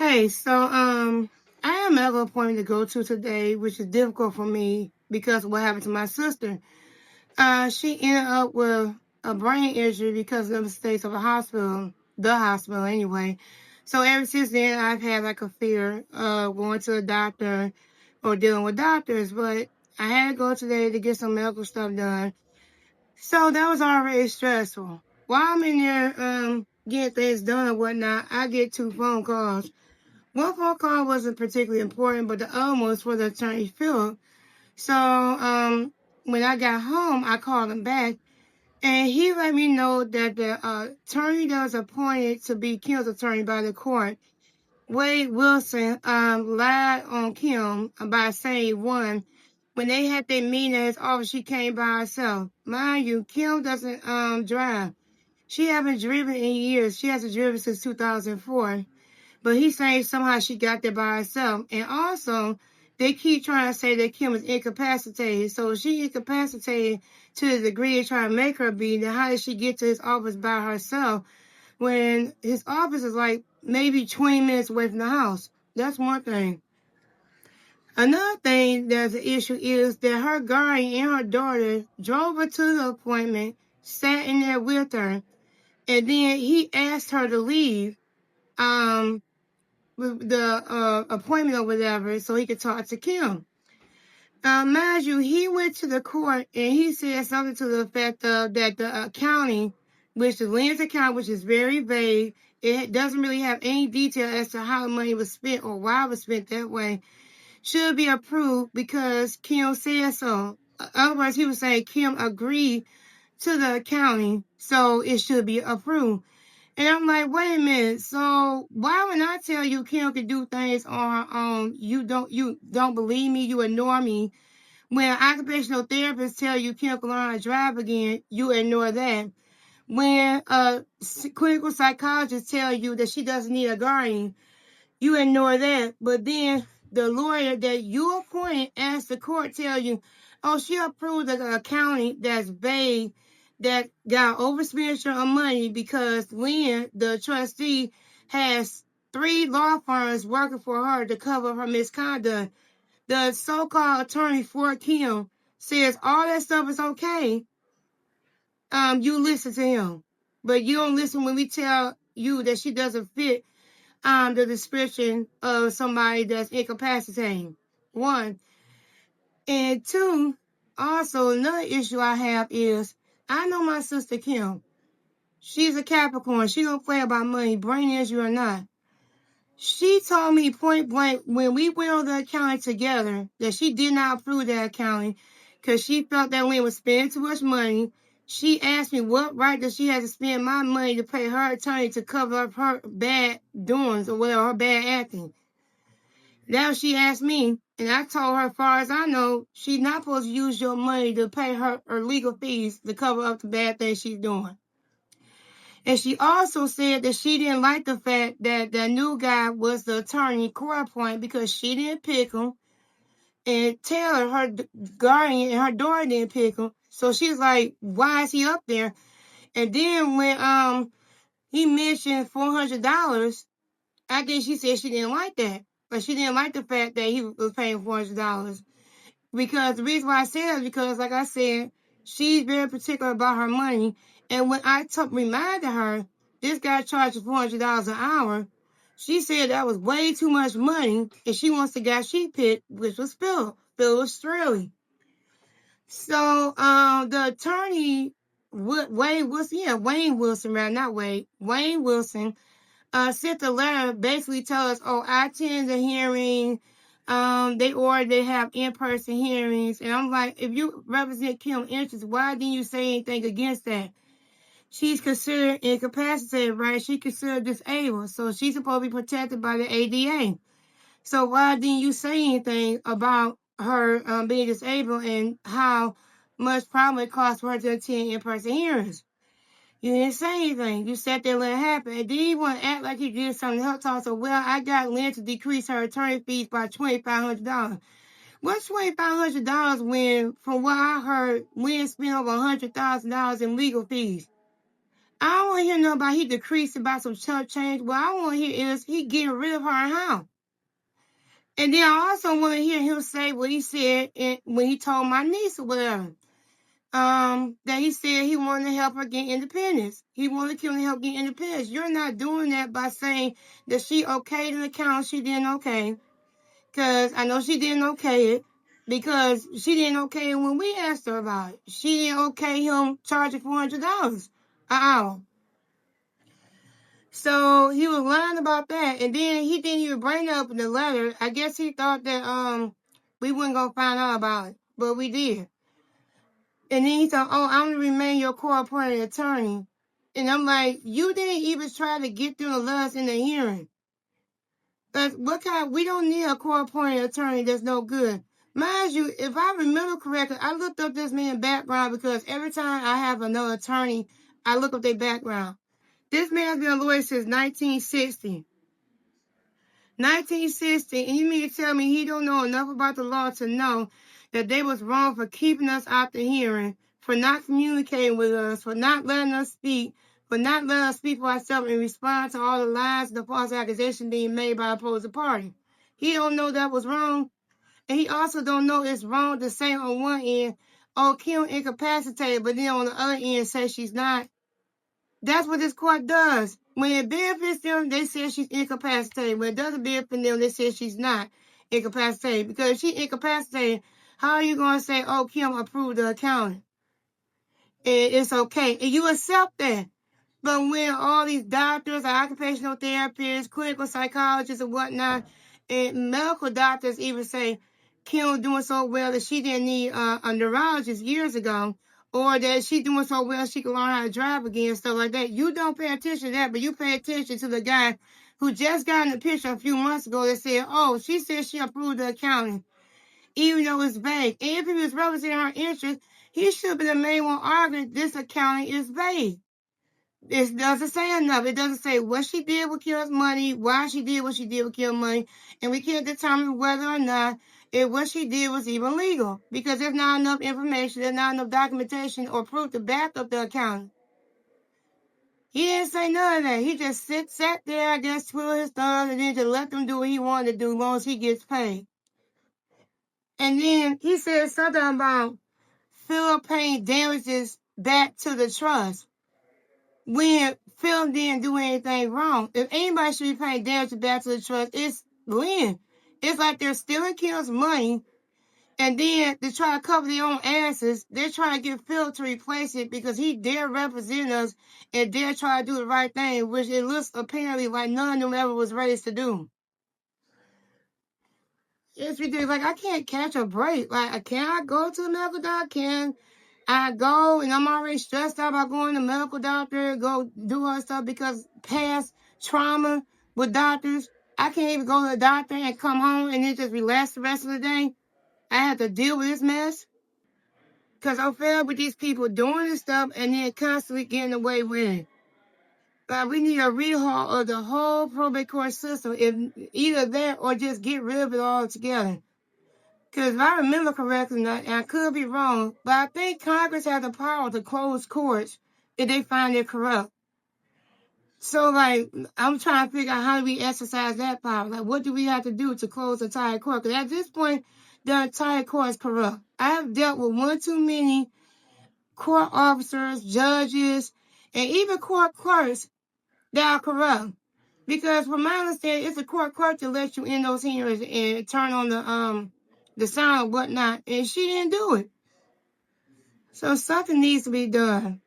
Hey, I have a medical appointment to go to today, which is difficult for me because of what happened to my sister. She ended up with a brain injury because of the mistakes of the hospital anyway. So ever since then, I've had like a fear of going to a doctor or dealing with doctors, but I had to go today to get some medical stuff done. So that was already stressful. While I'm in there, getting things done and whatnot, I get two phone calls. One phone call wasn't particularly important, but the other one was for the attorney Philip. When I got home, I called him back, and he let me know that the attorney that was appointed to be Kim's attorney by the court, Wade Wilson, lied on Kim by saying he won. When they had their meeting at his office, she came by herself. Mind you, Kim doesn't drive. She haven't driven in years. She hasn't driven since 2004. But he's saying somehow she got there by herself. And also, they keep trying to say that Kim is incapacitated. So if she incapacitated to the degree of trying to make her be, then how did she get to his office by herself when his office is like maybe 20 minutes away from the house? That's one thing. Another thing that's an issue is that her guardian and her daughter drove her to the appointment, sat in there with her, and then he asked her to leave. The appointment or whatever so he could talk to Kim. Mind you, he went to the court and he said something to the effect of that the accounting, which is Lynn's account, which is very vague, it doesn't really have any detail as to how the money was spent or why it was spent that way, should be approved because Kim said so. Otherwise, he was saying Kim agreed to the accounting, so it should be approved. And I'm like, wait a minute. So why when I tell you Kim can do things on her own, you don't believe me, you ignore me. When occupational therapists tell you Kim can learn how to drive again, you ignore that. When clinical psychologists tell you that she doesn't need a guardian, you ignore that. But then the lawyer that you appointed as the court tell you, oh, she approved the accounting that's vague, that got overexpenditure of money because Lynn, the trustee, has 3 law firms working for her to cover her misconduct. The so-called attorney for Kim says all that stuff is okay. You listen to him, but you don't listen when we tell you that she doesn't fit the description of somebody that's incapacitating. 1. And 2, also another issue I have is I know my sister Kim. She's a Capricorn. She don't play about money, brain injury or not. She told me point blank when we went on the accounting together that she did not approve that accounting because she felt that Lynn was spending too much money. She asked me what right does she have to spend my money to pay her attorney to cover up her bad doings or whatever, her bad acting. Now she asked me, and I told her, as far as I know, she's not supposed to use your money to pay her legal fees to cover up the bad things she's doing. And she also said that she didn't like the fact that the new guy was the attorney court appointed because she didn't pick him. And Taylor, her guardian, and her daughter didn't pick him. So she's like, why is he up there? And then when he mentioned $400, I guess she said she didn't like that. But she didn't like the fact that he was paying $400. Because the reason why I say that is because, like I said, she's very particular about her money. And when I reminded her, this guy charges $400 an hour, she said that was way too much money, and she wants the guy she picked, which was Phil Straley. So the attorney, Wayne Wilson, sent a letter basically telling us, oh, I attended the hearing. They ordered to have in-person hearings. And I'm like, if you represent Kim's interests, why didn't you say anything against that? She's considered incapacitated, right? She's considered disabled. So she's supposed to be protected by the ADA. So why didn't you say anything about her being disabled and how much probably it costs for her to attend in-person hearings? You didn't say anything. You sat there and let it happen. And then you want to act like you did something to help talk. So, well, I got Lynn to decrease her attorney fees by $2,500. What's $2,500 when, from what I heard, Lynn spent over $100,000 in legal fees? I don't want to hear nothing about he decreased about some chump change. What I want to hear is he getting rid of her how. And then I also want to hear him say what he said when he told my niece or whatever. That he said he wanted to help her get independence. He wanted Kim to help get independence. You're not doing that by saying that she okayed an account she didn't okay. Because I know she didn't okay it. Because she didn't okay it when we asked her about it. She didn't okay him charging $400 an hour. So he was lying about that. And then he didn't even bring it up in the letter. I guess he thought that we wouldn't go find out about it. But we did. And then he said, oh, I'm going to remain your court-appointed attorney. And I'm like, you didn't even try to get through the letters in the hearing. But we don't need a court-appointed attorney that's no good. Mind you, if I remember correctly, I looked up this man's background because every time I have another attorney, I look up their background. This man's been a lawyer since 1960. 1960, and you mean to tell me he don't know enough about the law to know that they was wrong for keeping us out the hearing, for not communicating with us, for not letting us speak, for not letting us speak for ourselves and respond to all the lies and the false accusations being made by the opposing party. He don't know that was wrong, and he also don't know it's wrong to say on one end, oh, Kim incapacitated, but then on the other end say she's not. That's what this court does. When it benefits them, they say she's incapacitated. When it doesn't benefit them, they say she's not incapacitated. Because if she's incapacitated, how are you going to say, oh, Kim approved the accounting? And it's okay. And you accept that. But when all these doctors, occupational therapists, clinical psychologists and whatnot, and medical doctors even say Kim doing so well that she didn't need a neurologist years ago, or that she doing so well she can learn how to drive again, stuff like that. You don't pay attention to that, but you pay attention to the guy who just got in the picture a few months ago that said, oh, she said she approved the accounting, even though it's vague. And if he was representing her interest, he should be the main one arguing this accounting is vague. It doesn't say enough. It doesn't say what she did with Kim's money, why she did what she did with Kim's money, and we can't determine whether or not what she did was even legal because there's not enough information, there's not enough documentation or proof to back up the accounting. He didn't say none of that. He just sat there, I guess, twiddle his thumbs, and then just let them do what he wanted to do as long as he gets paid. And then he said something about Philip paying damages back to the trust when Phil didn't do anything wrong. If anybody should be paying damages back to the trust, it's Lynn. It's like they're stealing Kim's money, and then to try to cover their own asses, they're trying to get Phil to replace it because he dare represent us and dare try to do the right thing, which it looks apparently like none of them ever was raised to do. It's ridiculous. Like, I can't catch a break. Like, can I go to the medical doctor? Can I go and I'm already stressed out about going to the medical doctor, go do all stuff because past trauma with doctors, I can't even go to the doctor and come home and then just relax the rest of the day. I have to deal with this mess because I'm fed up with these people doing this stuff and then constantly getting away with it. But we need a rehaul of the whole probate court system, if either that or just get rid of it altogether. Because if I remember correctly, and I could be wrong, but I think Congress has the power to close courts if they find it corrupt. So, like, I'm trying to figure out how do we exercise that power. Like, what do we have to do to close the entire court? Because at this point, the entire court is corrupt. I have dealt with one too many court officers, judges, and even court clerks that are corrupt. Because from my understanding, it's a court clerk to let you in those hearings and turn on the sound and whatnot, and she didn't do it. So something needs to be done.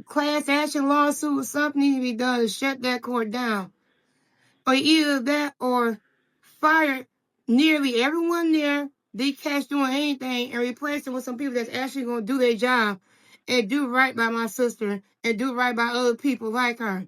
Class action lawsuit, something needs to be done to shut that court down. Or either that or fire nearly everyone there they catch doing anything and replace them with some people that's actually going to do their job and do right by my sister and do right by other people like her.